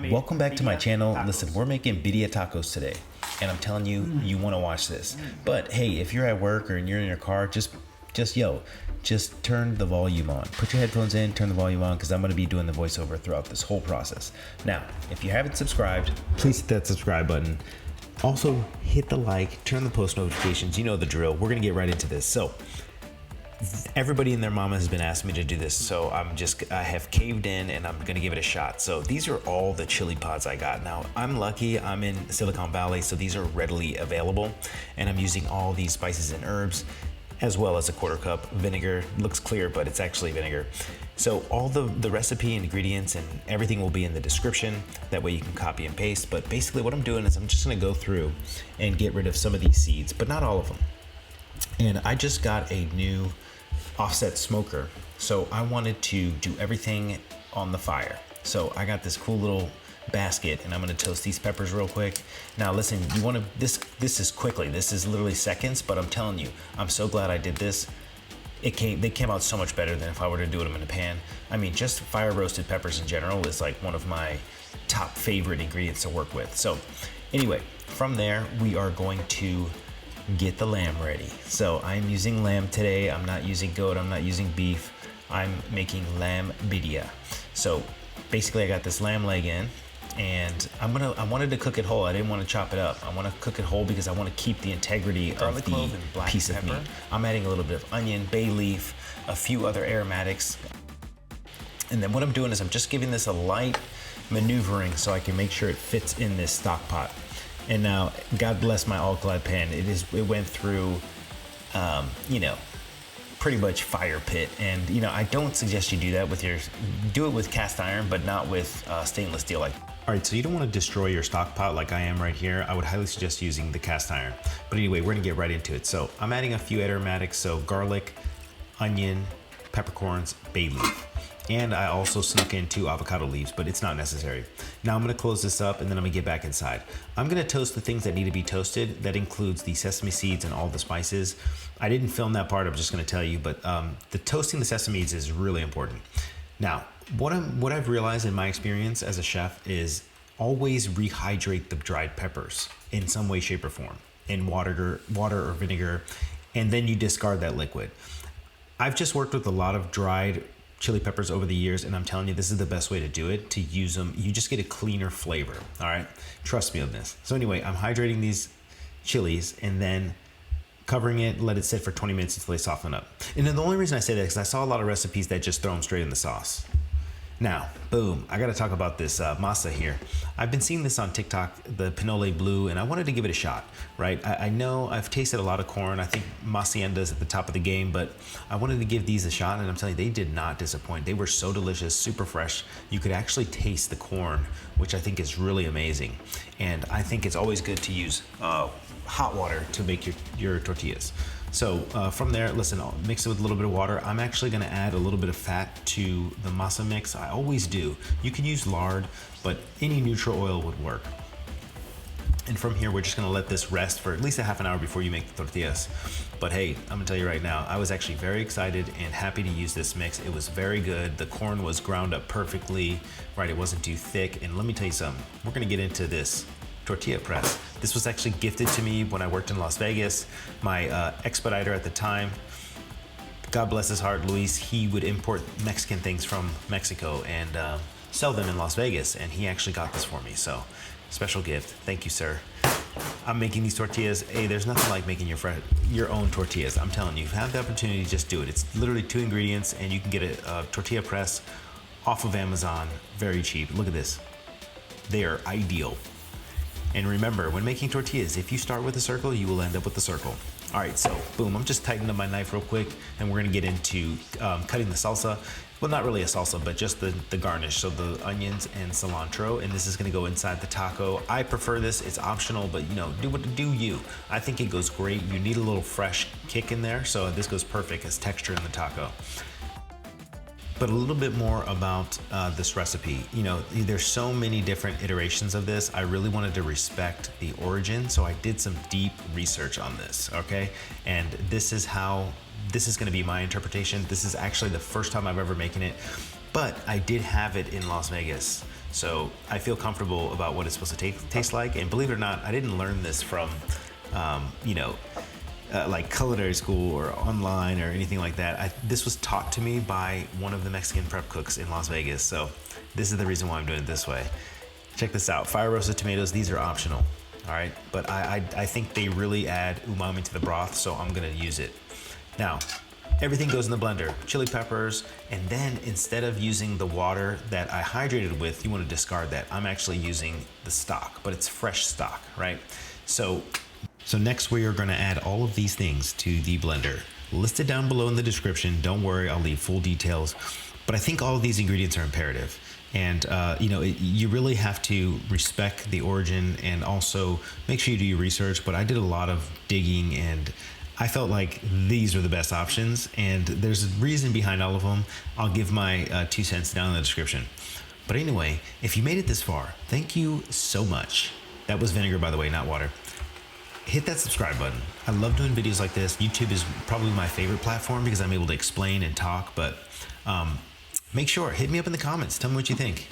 Welcome back to my channel. Listen, we're making birria tacos today, and I'm telling you, you want to watch this. But hey, if you're at work or you're in your car, just turn the volume on. Put your headphones in, turn the volume on, because I'm going to be doing the voiceover throughout this whole process. Now, if you haven't subscribed, please hit that subscribe button. Also, hit the like, turn the post notifications. You know the drill. We're going to get right into this. So, everybody and their mama has been asking me to do this, so I have caved in and I'm gonna give it a shot. So these are all the chili pods I got. Now I'm lucky, I'm in Silicon Valley, so these are readily available, and I'm using all these spices and herbs as well as a 1/4 cup vinegar. Looks clear, but it's actually vinegar. So all the recipe and ingredients and everything will be in the description. That way you can copy and paste. But basically what I'm doing is I'm just gonna go through and get rid of some of these seeds, but not all of them. And I just got a new offset smoker, so I wanted to do everything on the fire. So I got this cool little basket, and I'm gonna toast these peppers real quick. Now listen, you wanna, this is quickly, this is literally seconds, but I'm telling you, I'm so glad I did this. They came out so much better than if I were to do them in a pan. I mean, just fire roasted peppers in general is like one of my top favorite ingredients to work with. So anyway, from there, we are going to get the lamb ready. So I'm using lamb today. I'm not using goat, I'm not using beef. I'm making lamb birria. So basically I got this lamb leg in, and I wanted to cook it whole. I didn't want to chop it up. I want to cook it whole because I want to keep the integrity of the piece of meat. I'm adding a little bit of onion, bay leaf, a few other aromatics. And then what I'm doing is I'm just giving this a light maneuvering so I can make sure it fits in this stock pot. And now, God bless my Alclad pan. It went through, pretty much fire pit. And I don't suggest you do that do it with cast iron, but not with stainless steel. All right, so you don't want to destroy your stock pot like I am right here. I would highly suggest using the cast iron. But anyway, we're gonna get right into it. So I'm adding a few aromatics, so garlic, onion, peppercorns, bay leaf. And I also snuck in 2 avocado leaves, but it's not necessary. Now I'm gonna close this up, and then I'm gonna get back inside. I'm gonna toast the things that need to be toasted. That includes the sesame seeds and all the spices. I didn't film that part, I'm just gonna tell you, but the toasting the sesame seeds is really important. Now, what I've realized in my experience as a chef is always rehydrate the dried peppers in some way, shape, or form, in water or vinegar, and then you discard that liquid. I've just worked with a lot of dried chili peppers over the years, and I'm telling you, this is the best way to do it, to use them. You just get a cleaner flavor, all right? Trust me on this. So anyway, I'm hydrating these chilies and then covering it, let it sit for 20 minutes until they soften up. And then the only reason I say that is because I saw a lot of recipes that just throw them straight in the sauce. Now, boom, I gotta talk about this MASA here. I've been seeing this on TikTok, the pinole blue, and I wanted to give it a shot, right? I know I've tasted a lot of corn. I think Hacienda's at the top of the game, but I wanted to give these a shot, and I'm telling you, they did not disappoint. They were so delicious, super fresh. You could actually taste the corn, which I think is really amazing. And I think it's always good to use hot water to make your tortillas. So from there, listen, I'll mix it with a little bit of water. I'm actually gonna add a little bit of fat to the MASA mix. I always do. You can use lard, but any neutral oil would work. And from here, we're just gonna let this rest for at least a half an hour before you make the tortillas. But hey, I'm gonna tell you right now, I was actually very excited and happy to use this mix. It was very good. The corn was ground up perfectly, right? It wasn't too thick. And let me tell you something, we're gonna get into this tortilla press. This was actually gifted to me when I worked in Las Vegas. My expediter at the time, God bless his heart, Luis, he would import Mexican things from Mexico and sell them in Las Vegas, and he actually got this for me. So special gift, thank you, sir. I'm making these tortillas. Hey, there's nothing like making your own tortillas. I'm telling you, if you have the opportunity, just do it. It's literally 2 ingredients, and you can get a tortilla press off of Amazon, very cheap. Look at this, they are ideal. And remember, when making tortillas, if you start with a circle, you will end up with a circle. All right, so boom, I'm just tightening up my knife real quick, and we're gonna get into cutting the salsa. Well, not really a salsa, but just the garnish. So the onions and cilantro, and this is gonna go inside the taco. I prefer this, it's optional, but do you. I think it goes great. You need a little fresh kick in there, so this goes perfect as texture in the taco. But a little bit more about this recipe. There's so many different iterations of this. I really wanted to respect the origin, so I did some deep research on this, okay? And this is gonna be my interpretation. This is actually the first time I've ever making it. but I did have it in Las Vegas. So I feel comfortable about what it's supposed to taste like. And believe it or not, I didn't learn this from, like culinary school or online or anything like that. This was taught to me by one of the Mexican prep cooks in Las Vegas. So this is the reason why I'm doing it this way. Check this out, fire roasted tomatoes, these are optional, all right? But I think they really add umami to the broth, so I'm gonna use it. Now, everything goes in the blender, chili peppers, and then instead of using the water that I hydrated with, you wanna discard that. I'm actually using the stock, but it's fresh stock, right? So next we are gonna add all of these things to the blender. Listed down below in the description, don't worry, I'll leave full details, but I think all of these ingredients are imperative. And you really have to respect the origin and also make sure you do your research, but I did a lot of digging and I felt like these were the best options, and there's a reason behind all of them. I'll give my 2 cents down in the description. But anyway, if you made it this far, thank you so much. That was vinegar, by the way, not water. Hit that subscribe button. I love doing videos like this. YouTube is probably my favorite platform because I'm able to explain and talk, but make sure, hit me up in the comments. Tell me what you think.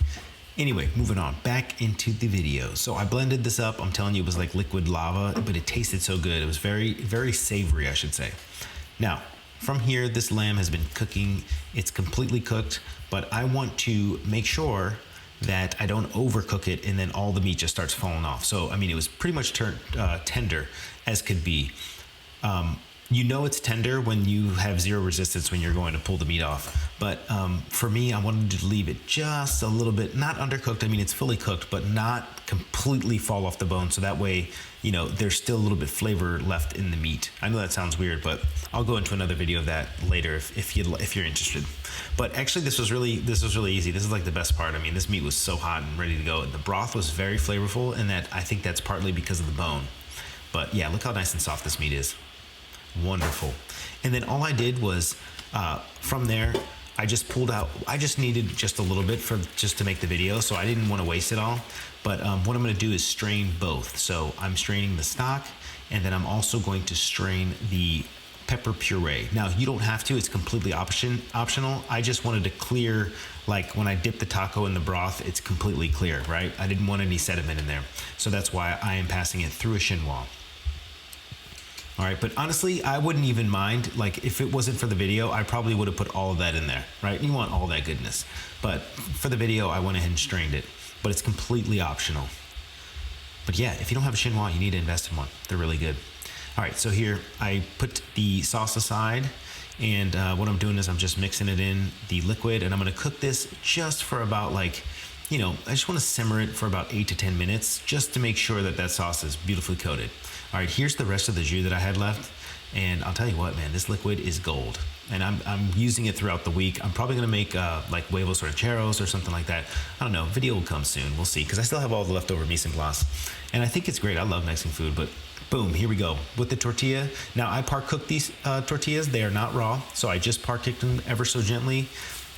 Anyway, moving on, back into the video. So I blended this up. I'm telling you, it was like liquid lava, but it tasted so good. It was very, very savory, I should say. Now, from here, this lamb has been cooking. It's completely cooked, but I want to make sure that I don't overcook it and then all the meat just starts falling off. So, I mean, it was pretty much tender as could be. You know it's tender when you have zero resistance when you're going to pull the meat off. But for me, I wanted to leave it just a little bit, not undercooked. I mean, it's fully cooked, but not completely fall off the bone. So that way, there's still a little bit flavor left in the meat. I know that sounds weird, but I'll go into another video of that later if you're interested. But actually, this was really easy. This is like the best part. I mean, this meat was so hot and ready to go. The broth was very flavorful, and I think that's partly because of the bone. But yeah, look how nice and soft this meat is. Wonderful. And then all I did was from there I just pulled out, I just needed just a little bit just to make the video, so I didn't want to waste it all. But what I'm going to do is strain both. So I'm straining the stock, and then I'm also going to strain the pepper puree. Now you don't have to, it's completely optional. I just wanted to clear, like when I dip the taco in the broth, it's completely clear, right? I didn't want any sediment in there. So that's why I am passing it through a chinois. All right, but honestly, I wouldn't even mind, like if it wasn't for the video, I probably would have put all of that in there, right? You want all that goodness. But for the video, I went ahead and strained it, but it's completely optional. But yeah, if you don't have a chinois, you need to invest in one. They're really good. All right, so here I put the sauce aside, and what I'm doing is I'm just mixing it in the liquid, and I'm gonna cook this just for about like, I just wanna simmer it for about 8 to 10 minutes just to make sure that that sauce is beautifully coated. All right, here's the rest of the jus that I had left. And I'll tell you what, man, this liquid is gold. And I'm using it throughout the week. I'm probably gonna make like huevos rancheros or something like that. I don't know, video will come soon, we'll see. Because I still have all the leftover mise en place. And I think it's great, I love Mexican food, but boom, here we go. With the tortilla, now I par-cooked these tortillas. They are not raw, so I just par-cooked them ever so gently.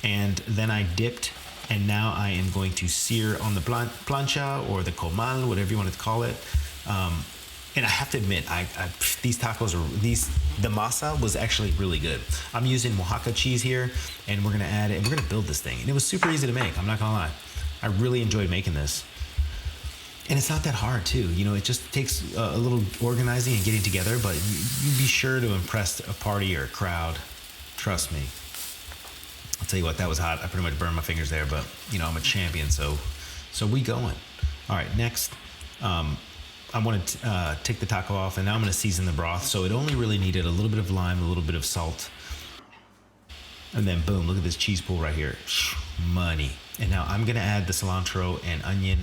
And then I dipped, and now I am going to sear on the plancha or the comal, whatever you want to call it. And I have to admit, these tacos the MASA was actually really good. I'm using Oaxaca cheese here, and we're gonna add it, and we're gonna build this thing. And it was super easy to make, I'm not gonna lie. I really enjoyed making this. And it's not that hard too. It just takes a little organizing and getting together, but you be sure to impress a party or a crowd. Trust me. I'll tell you what, that was hot. I pretty much burned my fingers there, but I'm a champion, so we going. All right, next, I want to take the taco off, and now I'm going to season the broth. So it only really needed a little bit of lime, a little bit of salt, and then boom, look at this cheese pool right here. Money. And now I'm going to add the cilantro and onion.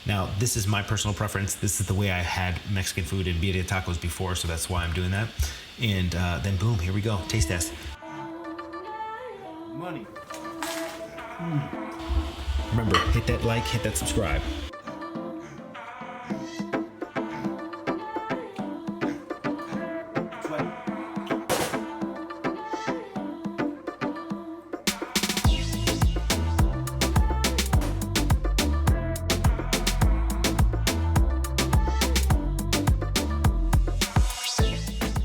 Now, this is my personal preference. This is the way I had Mexican food in birria tacos before, so that's why I'm doing that. And then boom, here we go. Taste test. Money. Remember, hit that like, hit that subscribe.